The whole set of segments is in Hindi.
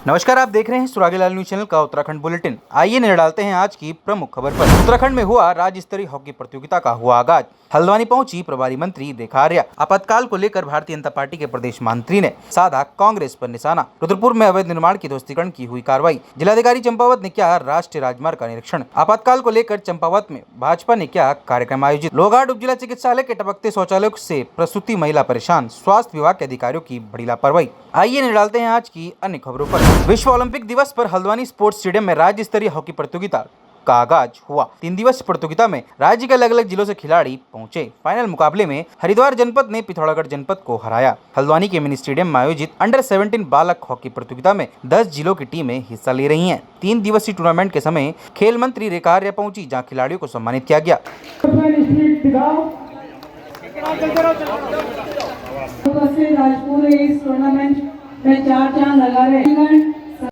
नमस्कार, आप देख रहे हैं सुरागीलाल न्यूज चैनल का उत्तराखंड बुलेटिन। आइए नजर डालते हैं आज की प्रमुख खबर पर। उत्तराखंड में हुआ राज्य स्तरीय हॉकी प्रतियोगिता का हुआ आगाज। हल्द्वानी पहुंची प्रभारी मंत्री रेखा आर्या। आपातकाल को लेकर भारतीय जनता पार्टी के प्रदेश मंत्री ने साधा कांग्रेस पर निशाना। रुद्रपुर में अवैध निर्माण की ध्वस्तीकरण की हुई कार्रवाई। जिलाधिकारी चंपावत ने किया राष्ट्रीय राजमार्ग का निरीक्षण। आपातकाल को लेकर चंपावत में भाजपा ने किया कार्यक्रम आयोजित। लोहाघाट उप जिला चिकित्सालय के टपकते शौचालयों से प्रसूति महिला परेशान। स्वास्थ्य विभाग के अधिकारियों की बड़ी लापरवाही। आइए नजर डालते हैं आज की अन्य खबरों पर। विश्व ओलंपिक दिवस पर हल्द्वानी स्पोर्ट्स स्टेडियम में राज्य स्तरीय हॉकी प्रतियोगिता का आगाज हुआ। 3 दिवसीय प्रतियोगिता में राज्य के अलग अलग जिलों से खिलाड़ी पहुंचे। फाइनल मुकाबले में हरिद्वार जनपद ने पिथौरागढ़ जनपद को हराया। हल्द्वानी के मिनी स्टेडियम में आयोजित अंडर 17 बालक हॉकी प्रतियोगिता में 10 जिलों की टीमें हिस्सा ले रही हैं। 3 दिवसीय टूर्नामेंट के समय खेल मंत्री रेखा आर्या पहुंची, जहाँ खिलाड़ियों को सम्मानित किया गया।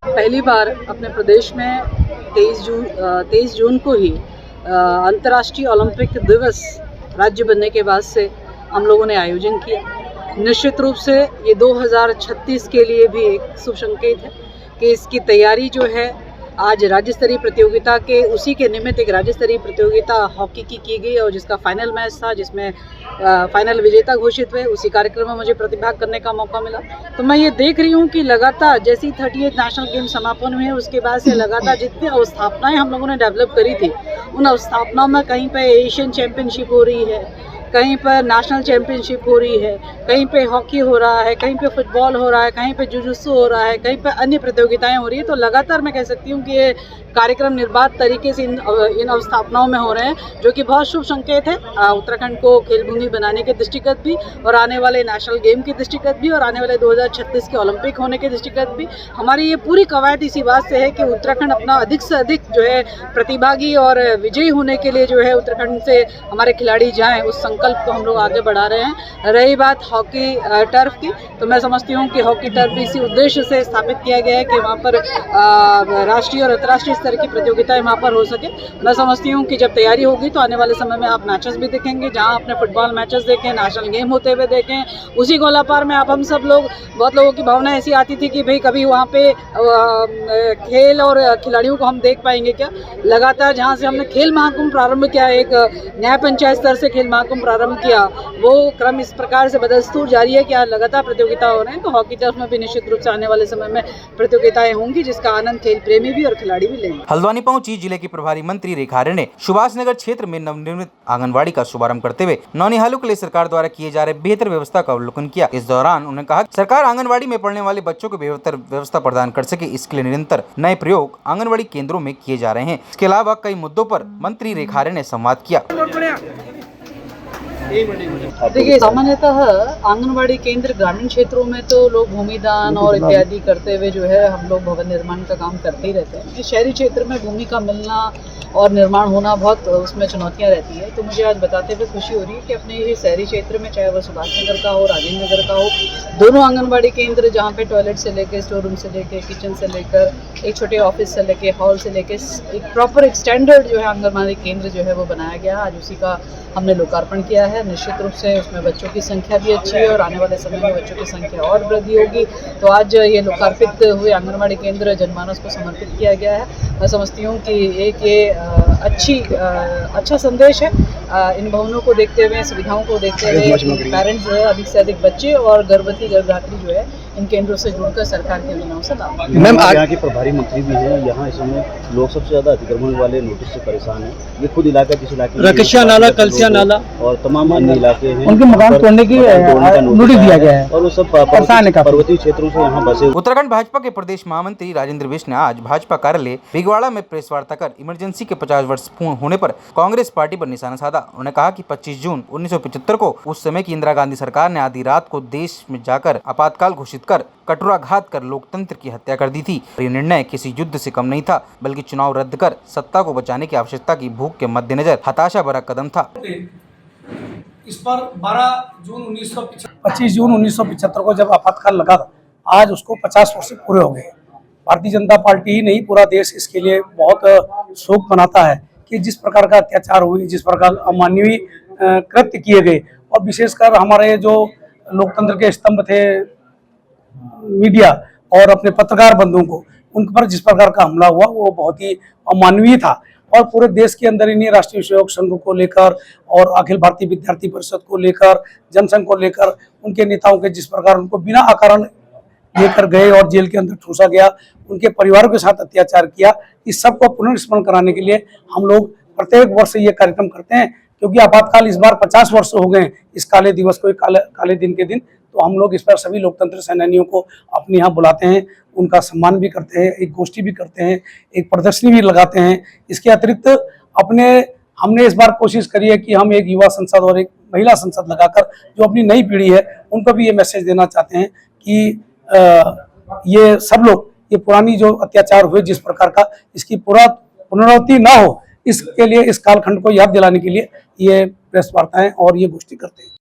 पहली बार अपने प्रदेश में 23 जून को ही अंतर्राष्ट्रीय ओलंपिक दिवस राज्य बनने के बाद से हम लोगों ने आयोजन किया। निश्चित रूप से ये 2036 के लिए भी एक शुभ संकेत है कि इसकी तैयारी जो है आज राज्य स्तरीय प्रतियोगिता के उसी के निमित्त एक राज्य स्तरीय प्रतियोगिता हॉकी की गई और जिसका फाइनल मैच था, जिसमें फाइनल विजेता घोषित हुए। उसी कार्यक्रम में मुझे प्रतिभाग करने का मौका मिला। तो मैं ये देख रही हूँ कि लगातार जैसी 38 नेशनल गेम समापन हुए उसके बाद से लगातार जितनी अवस्थापनाएं हम लोगों ने डेवलप करी थी, उन अवस्थापनाओं में कहीं पे एशियन चैंपियनशिप हो रही है, कहीं पर नेशनल चैंपियनशिप हो रही है, कहीं पे हॉकी हो रहा है, कहीं पे फुटबॉल हो रहा है, कहीं पे जुजुत्सु हो रहा है, कहीं पे अन्य प्रतियोगिताएं हो रही है। तो लगातार मैं कह सकती हूँ कि ये कार्यक्रम निर्बाध तरीके से इन अवस्थापनाओं में हो रहे हैं, जो कि बहुत शुभ संकेत है उत्तराखंड को खेल भूमि बनाने के दृष्टिगत भी और आने वाले नेशनल गेम के दृष्टिगत भी और आने वाले 2036 के ओलंपिक होने के दृष्टिगत भी। हमारी ये पूरी कवायद इसी बात से है कि उत्तराखंड अपना अधिक से अधिक जो है प्रतिभागी और विजयी होने के लिए जो है उत्तराखंड से हमारे खिलाड़ी जाएँ, उस संकल्प को हम लोग आगे बढ़ा रहे हैं। रही बात हॉकी टर्फ की, तो मैं समझती हूँ कि हॉकी टर्फ भी इसी उद्देश्य से स्थापित किया गया है कि वहाँ पर राष्ट्रीय और अंतर्राष्ट्रीय स्तर की प्रतियोगिताएं वहाँ पर हो सके। मैं समझती हूँ कि जब तैयारी होगी तो आने वाले समय में आप मैचेस भी देखेंगे, जहाँ आपने फुटबॉल मैचेस देखें, नेशनल गेम होते हुए देखें। उसी गोलापार में आप हम सब लोग, बहुत लोगों की भावना ऐसी आती थी कि भाई कभी वहाँ पे खेल और खिलाड़ियों को हम देख पाएंगे क्या। लगातार जहाँ से हमने खेल महाकुंभ प्रारंभ किया, एक न्याय पंचायत स्तर से खेल महाकुंभ प्रारंभ किया, वो क्रम इस प्रकार से बदस्तूर जारी है कि आज लगातार प्रतियोगिता हो रहे हैं। तो हॉकी टर्फ में भी निश्चित रूप से आने वाले समय में प्रतियोगिताएं होंगी, जिसका आनंद खेल प्रेमी भी और खिलाड़ी भी लेंगे। हल्द्वानी पहुंची जिले की प्रभारी मंत्री रेखा आर्या ने सुभाष नगर क्षेत्र में नवनिर्मित आंगनबाड़ी का शुभारंभ करते हुए नौनिहालों के लिए सरकार द्वारा किए जा रहे बेहतर व्यवस्था का अवलोकन किया। इस दौरान उन्होंने कहा सरकार आंगनबाड़ी में पढ़ने वाले बच्चों को बेहतर व्यवस्था प्रदान कर सके, इसके लिए निरंतर नए प्रयोग आंगनबाड़ी केंद्रों में किए जा रहे हैं। इसके अलावा कई मुद्दों पर मंत्री रेखा आर्या ने संवाद किया। देखिए, सामान्यतः आंगनबाड़ी केंद्र ग्रामीण क्षेत्रों में तो लोग भूमि दान और इत्यादि करते हुए जो है हम लोग भवन निर्माण का काम करते ही रहते हैं। शहरी क्षेत्र में भूमि का मिलना और निर्माण होना बहुत उसमें चुनौतियां रहती है। तो मुझे आज बताते हुए खुशी हो रही है कि अपने ये शहरी क्षेत्र में, चाहे वह सुभाष नगर का हो, राजेंद्र नगर का हो, दोनों आंगनबाड़ी केंद्र जहाँ पे टॉयलेट से लेकर, स्टोर रूम से लेकर, किचन से लेकर, एक छोटे ऑफिस से लेकर, हॉल से लेकर, एक प्रॉपर एक स्टैंडर्ड जो है आंगनबाड़ी केंद्र जो है वो बनाया गया। आज उसी का हमने लोकार्पण किया है। निश्चित रूप से उसमें बच्चों की संख्या भी अच्छी है और आने वाले समय में बच्चों की संख्या और वृद्धि होगी। तो आज ये लोकार्पित हुए आंगनबाड़ी केंद्र जनमानस को समर्पित किया गया है। मैं समझती हूँ कि एक ये अच्छा संदेश है। इन भवनों को देखते हुए, सुविधाओं को देखते हुए पेरेंट्स जो है अधिक से अधिक बच्चे और गर्भवती गर्भधात्री जो है इन केंद्रों से जुड़कर सरकार के योजनाओं से लाभ। मैम, यहाँ के प्रभारी मंत्री भी हैं। यहाँ इस समय लोग सबसे ज्यादा अतिक्रमण वाले नोटिस से परेशान हैं। ये खुद इलाका जिस इलाके रकेशिया नाला, कलसिया नाला और तमाम अन्य इलाके हैं, उनके मकान तोड़ने की नोटिस दिया गया है और वो सब पर्वतीय क्षेत्रों से यहाँ बसे। उत्तराखंड भाजपा के प्रदेश महामंत्री राजेंद्र बिष्ट ने आज भाजपा कार्यालय बिगवाड़ा में प्रेस वार्ता कर इमरजेंसी के 50 वर्ष पूर्ण होने पर कांग्रेस पार्टी पर निशाना साधा। उन्होंने कहा कि 25 जून 1975 को उस समय की इंदिरा गांधी सरकार ने आधी रात को देश में जाकर आपातकाल घोषित कर कटुराघात कर लोकतंत्र की हत्या कर दी थी। ये निर्णय किसी युद्ध से कम नहीं था, बल्कि चुनाव रद्द कर सत्ता को बचाने की आवश्यकता की भूख के मद्देनजर हताशा भरा कदम था। इस पर 25 जून 1975 को जब आपातकाल लगा था, आज उसको 50 वर्ष पूरे हो गए। भारतीय जनता पार्टी ही नहीं, पूरा देश इसके लिए बहुत शोक मनाता है कि जिस प्रकार का अत्याचार हुई, जिस प्रकार अमानवीय कृत्य किए गए और विशेषकर हमारे जो लोकतंत्र के स्तंभ थे मीडिया, और अपने पत्रकार बंधुओं को, उन पर जिस प्रकार का हमला हुआ वो बहुत ही अमानवीय था। और पूरे देश के अंदर इन्हीं राष्ट्रीय स्वयं संघ को लेकर और अखिल भारतीय विद्यार्थी परिषद को लेकर, जनसंघ को लेकर, उनके नेताओं के जिस प्रकार उनको बिना अकारण लेकर गए और जेल के अंदर ठूसा गया, उनके परिवारों के साथ अत्याचार किया, इस सब को पुनर्स्मरण कराने के लिए हम लोग प्रत्येक वर्ष ये कार्यक्रम करते हैं। क्योंकि आपातकाल इस बार 50 वर्ष हो गए इस काले दिवस को, काले दिन के दिन, तो हम लोग इस पर सभी लोकतंत्र सेनानियों को अपने यहाँ बुलाते हैं, उनका सम्मान भी करते हैं, एक गोष्ठी भी करते हैं, एक प्रदर्शनी भी लगाते हैं। इसके अतिरिक्त हमने इस बार कोशिश करी है कि हम एक युवा संसद और एक महिला संसद लगाकर जो अपनी नई पीढ़ी है उनको भी ये मैसेज देना चाहते हैं कि ये सब लोग, ये पुरानी जो अत्याचार हुए जिस प्रकार का, इसकी पुनरावृत्ति ना हो, इसके लिए, इस कालखंड को याद दिलाने के लिए ये प्रेस वार्ताएं और ये गोष्ठी करते हैं।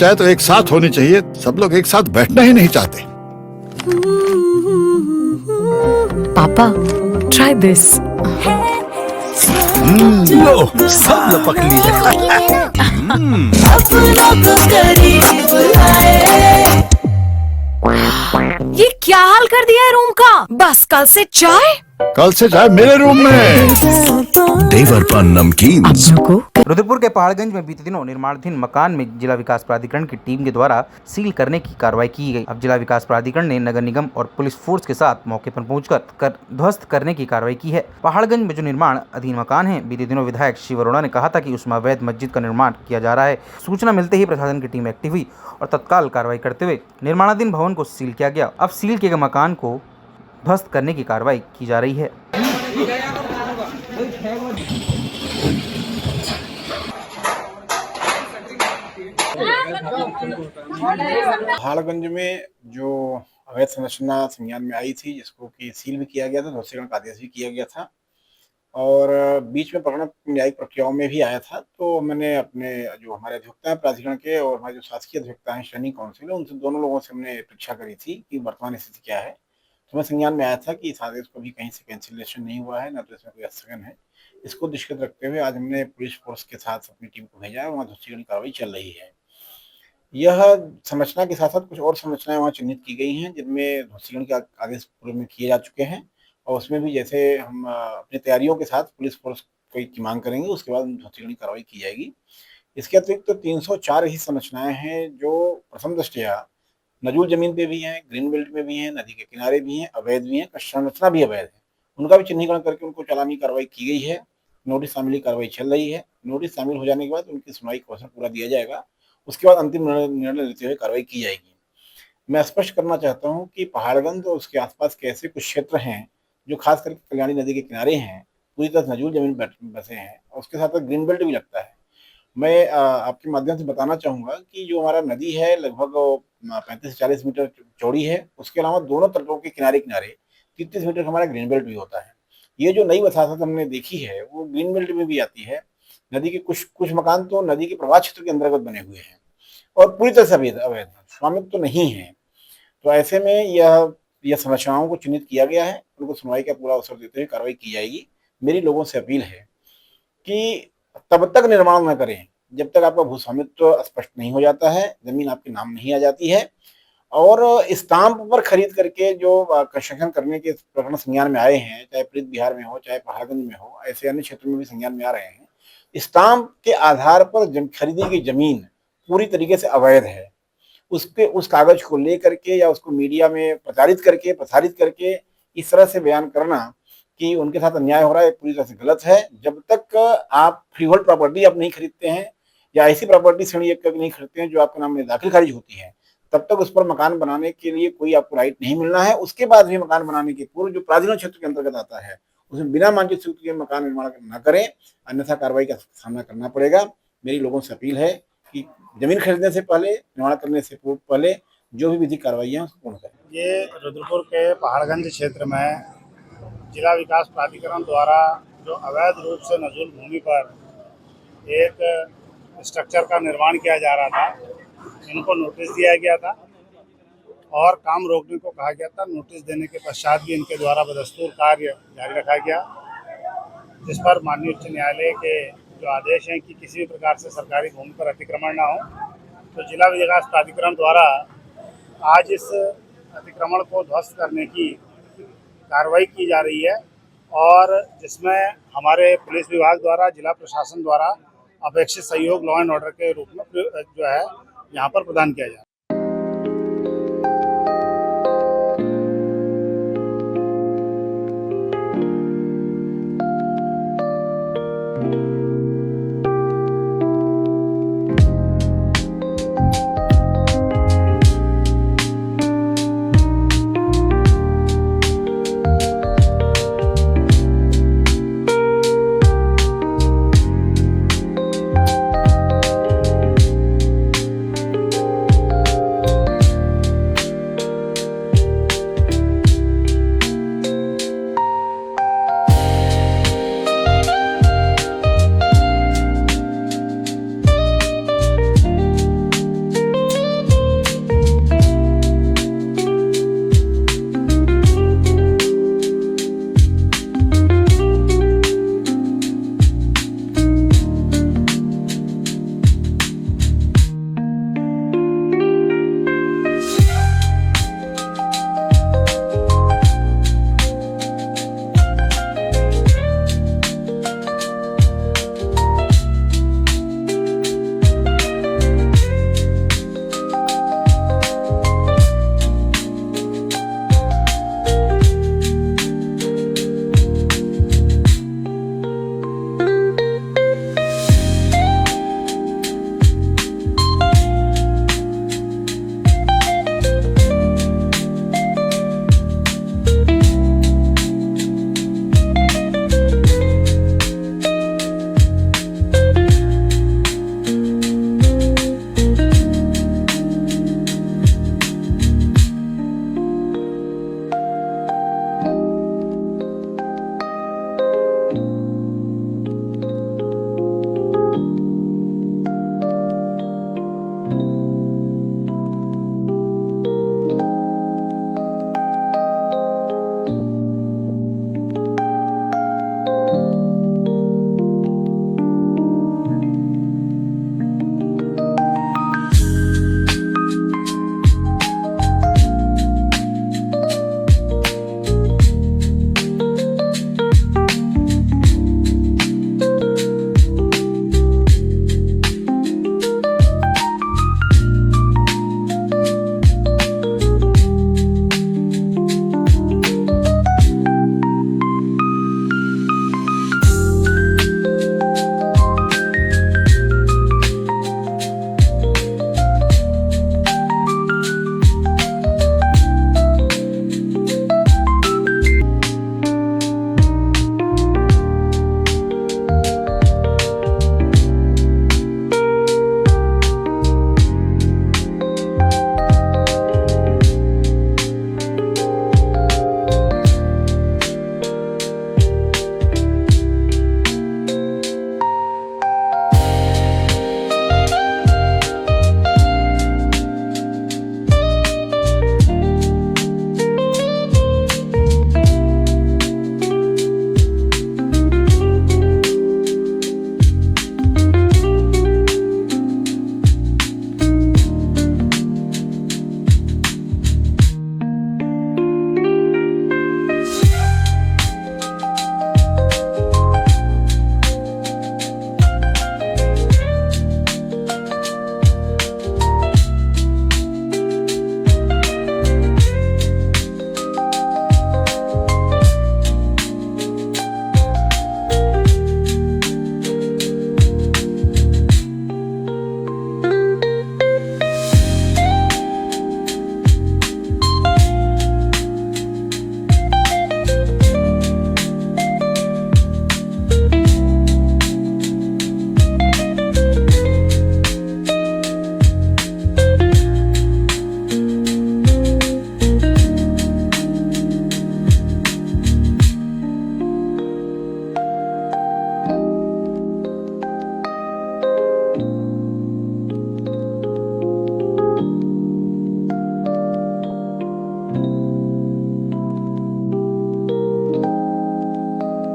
चाहे तो एक साथ होनी चाहिए, सब लोग एक साथ बैठना ही नहीं चाहते। पापा, try this. लो, सब लपक लिए। ये क्या हाल कर दिया है रूम का? बस कल से चाय कल से जाए मेरे रूम में। देवर पान नमकीन। अपनों को रुद्रपुर के पहाड़गंज में बीते दिनों निर्माणाधीन मकान में जिला विकास प्राधिकरण की टीम के द्वारा सील करने की कार्रवाई की गई। अब जिला विकास प्राधिकरण ने नगर निगम और पुलिस फोर्स के साथ मौके पर पहुंचकर ध्वस्त करने की कार्रवाई की है। पहाड़गंज में जो निर्माण अधीन मकान है, बीते दिनों विधायक शिव अरोड़ा ने कहा था कि उसमें अवैध मस्जिद का निर्माण किया जा रहा है। सूचना मिलते ही प्रशासन की टीम एक्टिव हुई और तत्काल कार्रवाई करते हुए निर्माणाधीन भवन को सील किया गया। अब सील किए गए मकान को ध्वस्त करने की कार्रवाई की जा रही है। पहाड़गंज में जो अवैध संरचना संज्ञान में आई थी, जिसको कि सील भी किया गया था, ध्वस्तीकरण का आदेश भी किया गया था और बीच में प्रकरण न्यायिक प्रक्रियाओं में भी आया था, तो मैंने अपने जो हमारे अधिवक्ता हैं प्राधिकरण के और हमारे जो शासकीय अधिवक्ता हैं स्टैंडिंग काउंसिल है, उनसे दोनों लोगों से हमने परीक्षा करी थी कि वर्तमान स्थिति क्या है। तो मैं संज्ञान में आया था कि इस आदेश को भी कहीं से कैंसिलेशन नहीं हुआ है, न तो इसमें कोई स्थगन है। इसको दृष्टिगत रखते हुए आज हमने पुलिस फोर्स के साथ अपनी टीम को भेजा है, वहाँ ध्वस्तीकरण की कार्रवाई चल रही है। यह संरचना के साथ साथ कुछ और संरचनाएं वहाँ चिन्हित की गई हैं, जिनमें ध्वस्तीकरण के आदेश पूर्व में किए जा चुके हैं और उसमें भी जैसे हम अपनी तैयारियों के साथ पुलिस फोर्स की मांग करेंगे, उसके बाद ध्वस्तीकरण की कार्रवाई की जाएगी। इसके अतिरिक्त तो 304 ही संरचनाएं हैं जो प्रथम दृष्टया नजूल जमीन पे भी हैं, ग्रीन बेल्ट में भी हैं, नदी के किनारे भी हैं, अवैध भी हैं, संरचना भी अवैध है। उनका भी चिन्हीकरण करके उनको चालानी कार्रवाई की गई है। नोटिस शामिल कार्रवाई चल रही है। नोटिस शामिल हो जाने के बाद उनकी सुनवाई का अवसर पूरा दिया जाएगा, उसके बाद अंतिम निर्णय लेते हुए कार्रवाई की जाएगी। मैं स्पष्ट करना चाहता हूं कि पहाड़गंज और उसके आसपास के ऐसे कुछ क्षेत्र हैं जो खास करके कल्याणी नदी के किनारे हैं, पूरी तरह नजूल जमीन बसे हैं और उसके साथ साथ ग्रीन बेल्ट भी लगता है। मैं आपके माध्यम से बताना चाहूँगा कि जो हमारा नदी है लगभग 35 से 40 मीटर चौड़ी है। उसके अलावा दोनों तटों के किनारे किनारे 30 मीटर का हमारा ग्रीन बेल्ट भी होता है। ये जो नई वसाहत हमने देखी है वो ग्रीन बेल्ट में भी आती है। नदी के कुछ मकान तो नदी के प्रवाह क्षेत्र के अंतर्गत बने हुए हैं और पूरी तरह से अवैध स्वामित्व तो नहीं है। तो ऐसे में यह संरचनाओं को चिन्हित किया गया है, उनको सुनवाई का पूरा अवसर देते हुए कार्रवाई की जाएगी। मेरी लोगों से अपील है कि तब तक निर्माण न करें जब तक आपका भू स्वामित्व स्पष्ट नहीं हो जाता है, जमीन आपके नाम नहीं आ जाती है और स्टाम्प पर खरीद करके जो कंस्ट्रक्शन करने के प्रकरण संज्ञान में आए हैं, चाहे प्रीत बिहार में हो चाहे पहाड़गंज में हो, ऐसे अन्य क्षेत्रों में भी संज्ञान में आ रहे हैं। स्टाम्प के आधार पर खरीदी गई जमीन पूरी तरीके से अवैध है। उस कागज को ले करके या उसको मीडिया में प्रसारित करके इस तरह से बयान करना कि उनके साथ अन्याय हो रहा है, पूरी तरह से गलत है। जब तक आप फ्रीहोल्ड प्रॉपर्टी आप नहीं खरीदते हैं या ऐसी प्रॉपर्टी श्रेणी एक नहीं खरीदते हैं जो आपके नाम में दाखिल खारिज होती है, तब तक उस पर मकान बनाने के लिए कोई आपको राइट नहीं मिलना है। उसके बाद भी मकान बनाने के पूर्व जो प्राधिकरण क्षेत्र के अंतर्गत आता है उसमें बिना मांझित सूत्र के मकान निर्माण न करें, अन्यथा कार्रवाई का सामना करना पड़ेगा। मेरी लोगों से अपील है कि जमीन खरीदने से पहले, निर्माण करने से पहले जो भी विधिक कार्रवाई उसको पूर्ण करें। ये रुद्रपुर के पहाड़गंज क्षेत्र में जिला विकास प्राधिकरण द्वारा जो अवैध रूप से नजूल भूमि पर एक स्ट्रक्चर का निर्माण किया जा रहा था, इनको नोटिस दिया गया था और काम रोकने को कहा गया था। नोटिस देने के पश्चात भी इनके द्वारा बदस्तूर कार्य जारी रखा गया, जिस पर माननीय उच्च न्यायालय के जो आदेश हैं कि किसी भी प्रकार से सरकारी भूमि पर अतिक्रमण ना हो, तो जिला विकास प्राधिकरण द्वारा आज इस अतिक्रमण को ध्वस्त करने की कार्रवाई की जा रही है और जिसमें हमारे पुलिस विभाग द्वारा, जिला प्रशासन द्वारा अपेक्षित सहयोग लॉ एंड ऑर्डर के रूप में जो है यहाँ पर प्रदान किया जाए।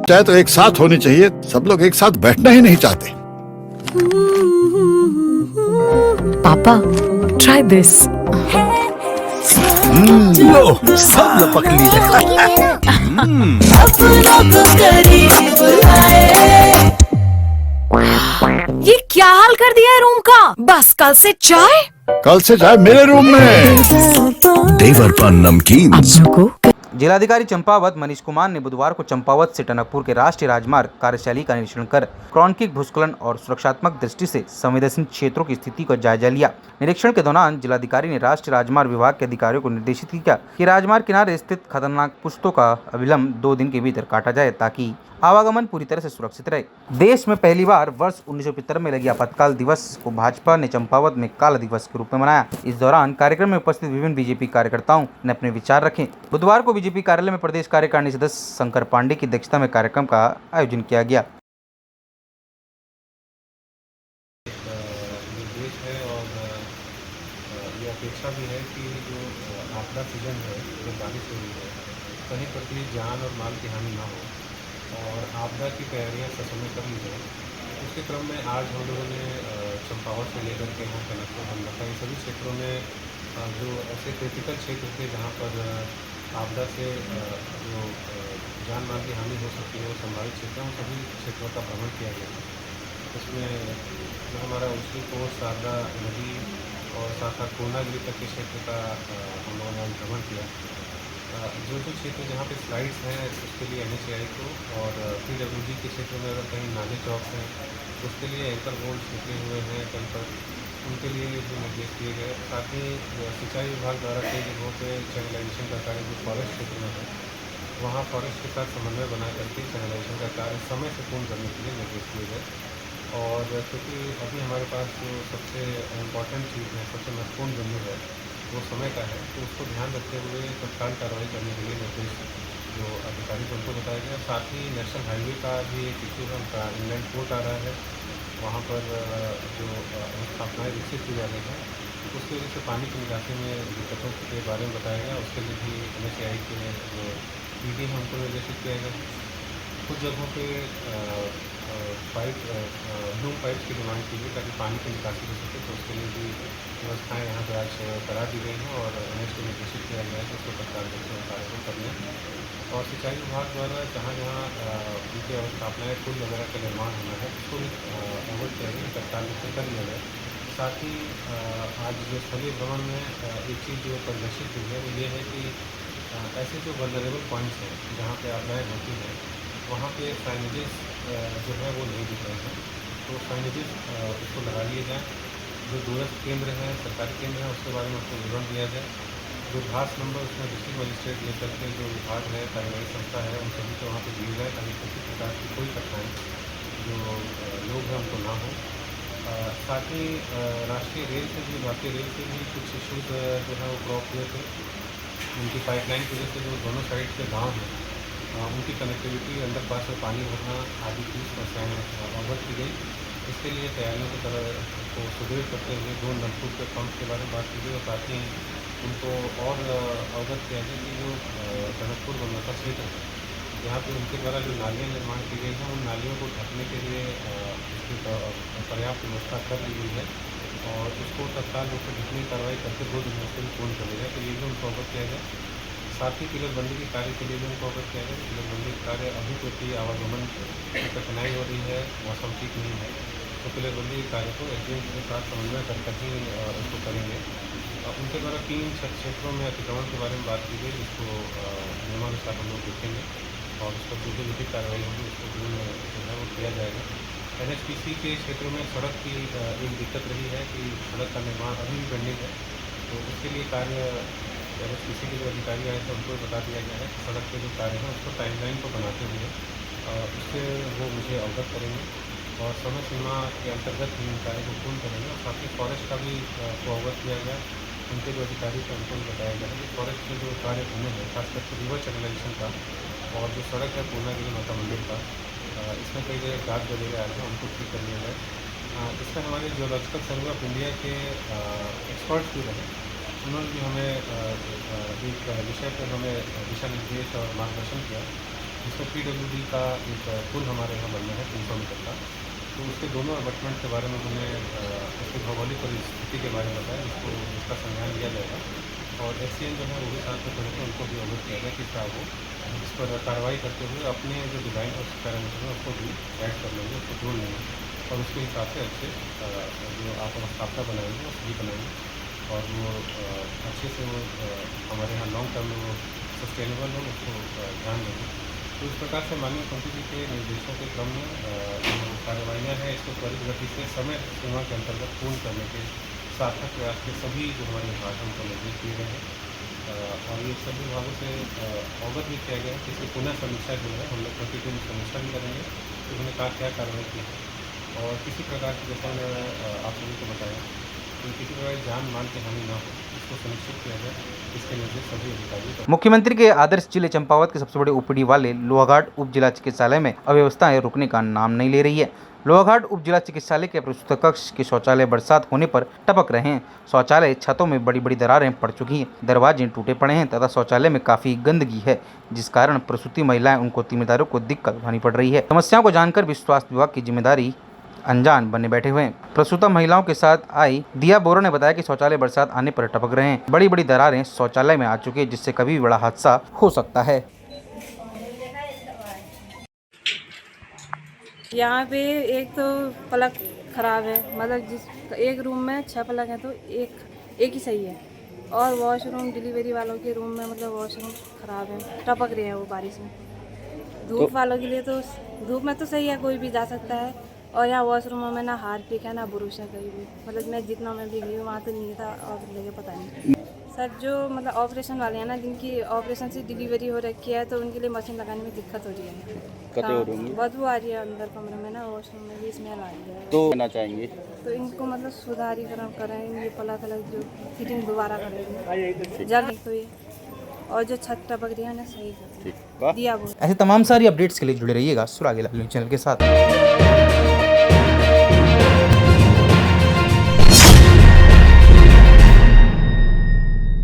चाहे तो एक साथ होनी चाहिए, सब लोग एक साथ बैठना ही नहीं चाहते। पापा ट्राई दिस। लो सब लपक लिए। ये क्या हाल कर दिया है रूम का? बस कल से चाय। कल से चाय मेरे रूम में। देवर पान नमकीन। जिलाधिकारी चंपावत मनीष कुमार ने बुधवार को चंपावत से टनकपुर के राष्ट्रीय राजमार्ग कार्यशैली का निरीक्षण कर क्रॉनिक भूस्खलन और सुरक्षात्मक दृष्टि से संवेदनशील क्षेत्रों की स्थिति का जायजा लिया। निरीक्षण के दौरान जिलाधिकारी ने राष्ट्रीय राजमार्ग विभाग के अधिकारियों को निर्देशित किया कि राजमार्ग किनारे स्थित खतरनाक पुश्तों का अविलंब 2 दिन के भीतर काटा जाए ताकि आवागमन पूरी तरह से सुरक्षित रहे। देश में पहली बार वर्ष 1975 में लगी आपातकाल दिवस को भाजपा ने चंपावत में काला दिवस के रूप में मनाया। इस दौरान कार्यक्रम में उपस्थित विभिन्न बीजेपी कार्यकर्ताओं ने अपने विचार रखे। बुधवार को बीजेपी कार्यालय में प्रदेश कार्यकारिणी सदस्य शंकर पांडे की अध्यक्षता में कार्यक्रम का आयोजन किया गया। निर्देश है और ये अपेक्षा भी है कि जो आपदा सीजन है, जो बारिश हो रही है, कहीं पर भी जान और माल की हानि ना हो और आपदा की तैयारियां ससमय कर ली जाए। उसके क्रम में आज हम लोगों ने चंपावत से लेकर के यहाँ टनकपुर हमदका इन सभी क्षेत्रों में जो ऐसे क्रिटिकल क्षेत्र थे जहाँ पर आपदा से जो जान माल की हानि हो सकती है वो संभावित क्षेत्र हैं, उन सभी क्षेत्रों का भ्रमण किया गया। इसमें जो हमारा उसी कोट शारदा नदी और साथ साथ पूर्णागिरी तक के क्षेत्र का हम लोगों ने भ्रमण किया। जो क्षेत्र जहाँ पे स्लाइड्स हैं उसके लिए NHAI को और PWD के क्षेत्र में अगर कहीं नाले चौक हैं उसके लिए एंकर बोल्ट निकले हुए हैं कहीं पर, उनके लिए भी निर्देश दिए गए। साथ ही सिंचाई विभाग द्वारा कई जगहों पर चैनलाइजेशन का कार्य जो फॉरेस्ट क्षेत्र में है वहाँ फॉरेस्ट के साथ समन्वय बना करके चैनलाइजेशन का कार्य समय से पूर्ण करने के लिए निर्देश दिए गए। और क्योंकि अभी हमारे पास जो सबसे इम्पॉर्टेंट चीज़ है, सबसे महत्वपूर्ण बिंदु है वो समय का है, तो उसको ध्यान रखते हुए तत्काल कार्रवाई करने के लिए निर्देश जो अधिकारी को उनको बताया गया। साथ ही नेशनल हाईवे का भी एक इशू है, उनका इंलैंड पोर्ट आ रहा है, वहाँ पर जो स्थापनाएँ विकसित की जा रही हैं उसकी वजह से पानी की निकासी में दिक्कतों के बारे में बताया गया। उसके लिए भी NHAI के जो PD हैं उनको निर्देशित किया गया। कुछ जगहों पे ब्लूम पाइप की डिमांड की गई ताकि पानी की निकासी हो सके, तो उसके लिए भी व्यवस्थाएँ यहाँ पर आज करा दी गई हैं और NHAI को निर्देशित किया गया है कि उसको तत्काल कार्य को करने। और सिंचाई विभाग द्वारा जहाँ जहाँ उनकी अवस्थापनाएँ पुल वगैरह का निर्माण होना है उसको भी अवगत किया गया, तत्काल रूप से कर लिया जाए। साथ ही आज जो स्थलीय भ्रमण में एक चीज़ जो प्रदर्शित हुई है वो ये है कि ऐसे जो वल्नरेबल पॉइंट्स हैं जहाँ पे आपदाएँ होती हैं वहाँ पे साइनेजेस जो है वो नहीं दिख रहे हैं, तो साइनेजेस उसको लगा लिए जाएँ। जो दूरस्थ केंद्र हैं, सरकारी केंद्र हैं, उसके बारे में उसको विवरण दिया जाए। जो घास नंबर उसमें डिस्ट्रिक्ट मजिस्ट्रेट लेकर के जो विभाग है, कार्यवाही संस्था है, उन सभी को वहाँ पर दिए जाए ताकि किसी प्रकार की कोई कठिनाई जो लोग हैं उनको ना हो। साथ ही राष्ट्रीय रेल से भी, भारतीय रेल से भी कुछ इशूज़ जो है वो क्रॉप हुए थे। उनकी पाइपलाइन की वजह से जो दोनों साइड के गांव हैं उनकी कनेक्टिविटी, अंडरपास में पानी भरना आदि की समस्याएँ अवगत की गई। इसके लिए तैयारियों की तरह को सुदृढ़ करते हुए 2 नलकूप के पंप के बारे में बात की गई और साथ ही उनको और अवगत किया गया कि जो टनकपुर बनमसा क्षेत्र है जहाँ पे उनके द्वारा जो नालियाँ निर्माण की गई हैं उन नालियों को ढकने के लिए इसकी पर्याप्त व्यवस्था कर ली गई है और उसको तत्काल रूप से ढकने की कार्रवाई करके 2 दिन में उसको भी पूर्ण कर लिया, तो ये भी उनको अवगत किया गया। साथ ही पिलरबंदी के कार्य के लिए भी उनको अवगत किया गया। पिलरबंदी के कार्य अभी क्योंकि आवागमन में कठिनाई हो रही है, मौसम ठीक नहीं है, तो पिलरबंदी के कार्य को एजेंट के साथ समन्वय कर ही उसको करेंगे। उनके द्वारा 3 क्षेत्रों में अतिक्रमण के बारे में बात की गई, जिसको नियमानुसार हम लोग देखेंगे और उस पर जो भी विधिक कार्रवाई होगी उसको पूर्ण जो है वो किया जाएगा। NHPC के क्षेत्रों में सड़क की एक दिक्कत रही है कि सड़क का निर्माण अभी भी पेंडिंग है, तो उसके लिए कार्य NHPC के जो अधिकारी आए थे उनको बता दिया गया है कि सड़क के जो कार्य हैं उसको टाइमलाइन को बनाते हुए उससे वो मुझे अवगत करेंगे और समय सीमा के अंतर्गत ही इन कार्य को पूर्ण करेंगे। और साथ ही फॉरेस्ट का भी को अवगत किया गया, उनके जो अधिकारी थे उनको भी बताया गया है कि फॉरेस्ट के जो कार्य होने हैं खासकर के रिवर चैनलाइजेशन का और जो सड़क है पूर्णागिरी माता मंदिर का, इसमें कई जगह गाद वगैरह आए हैं उनको ठीक कर लिया जाए। इसमें हमारे जियोलॉजिकल सर्वे ऑफ इंडिया के एक्सपर्ट्स भी रहे, उन्होंने भी हमें एक विषय पर हमें दिशा निर्देश और मार्गदर्शन किया जिसमें PWD का एक पुल हमारे यहाँ बनना है 300 मीटर का, तो उसके दोनों अबटमेंट के बारे में उन्होंने उसकी भौगोलिक परिस्थिति के बारे में बताया, जिसका संज्ञान लिया जाएगा। और SCN जो है वो भी साथ में खड़े थे, उनको भी अवगत किया गया कि क्या वो इस पर कार्रवाई करते हुए अपने जो डिज़ाइन और पैरामीटर है उसको भी ऐड कर लेंगे, उसको जोड़ लेंगे और उसके हिसाब से अच्छे जो आप स्थापना बनाएंगे वो सही बनाएंगे और वो अच्छे से वो हमारे यहाँ लॉन्ग टर्म में वो सस्टेनेबल हो, उसको ध्यान देंगे। तो इस प्रकार से माननीय मंत्री जी के निर्देशों के क्रम में जो कार्रवाइयाँ हैं इसको त्वरित गति से समय सीमा के अंतर्गत पूर्ण करने के सार्थक प्रयास के सभी जो हमारे विभाग हैं उनको निर्देश दिए गए हैं और ये सभी विभागों से अवगत भी किया गया है कि इसकी पुनः समीक्षा जो है हम लोग प्रतिदिन समीक्षा भी करेंगे कि उन्होंने क्या कार्रवाई की है और किसी प्रकार की, जैसा मैंने आप सभी को बताया कि किसी प्रकार की जान माल की हानि ना हो, इसको सुनिश्चित किया जाए, इसके निर्देश सभी अधिकारियों। मुख्यमंत्री के आदर्श जिले चंपावत के सबसे बड़े OPD वाले लोहाघाट उप जिला चिकित्सालय में अव्यवस्थाएं रुकने का नाम नहीं ले रही है। लोहाघाट उप जिला चिकित्सालय के प्रसूति कक्ष के शौचालय बरसात होने पर टपक रहे हैं। शौचालय छतों में बड़ी बड़ी दरारें पड़ चुकी हैं, दरवाजे टूटे पड़े हैं तथा शौचालय में काफी गंदगी है, जिस कारण प्रसूति महिलाएं उनको जिम्मेदारों को दिक्कत उठानी पड़ रही है। समस्याओं को जानकर भी स्वास्थ्य विभाग की जिम्मेदारी अनजान बने बैठे हुए हैं। प्रसूता महिलाओं के साथ आई दिया बोरा ने बताया कि शौचालय बरसात आने पर टपक रहे हैं, बड़ी बड़ी दरारें शौचालय में आ चुकी है, जिससे कभी भी बड़ा हादसा हो सकता है। यहाँ पे एक तो पलक खराब है, मतलब जिस एक रूम में 6 पलक है तो एक ही सही है और वॉशरूम डिलीवरी वालों के रूम में मतलब वॉशरूम खराब है, टपक रहे हैं वो बारिश में। धूप वालों के लिए तो धूप में तो सही है, कोई भी जा सकता है और यहाँ वॉशरूमों में ना हार्पिक है ना बुरुश है कहीं भी, मतलब मैं जितना मैं भी गई हूँ वहाँ तो नहीं था और लगे पता नहीं। सर जो मतलब ऑपरेशन वाले हैं ना, जिनकी ऑपरेशन से डिलीवरी हो रखी है तो उनके लिए मशीन लगाने में दिक्कत हो रही है, बदबू आ रही है अंदर कमरे में ना, वॉशरूम में भी स्मेल आ रही है। तो कहना चाहेंगे तो इनको मतलब सुधारीकरण करें, ये पलक जो फिटिंग दोबारा करेंगे जल्द तो ये, और जो छत टपक रही है ना सही कर दिया वो। ऐसे तमाम सारी अपडेट्स के लिए जुड़े रहिएगा सुरागीलाल न्यूज़ चैनल के साथ।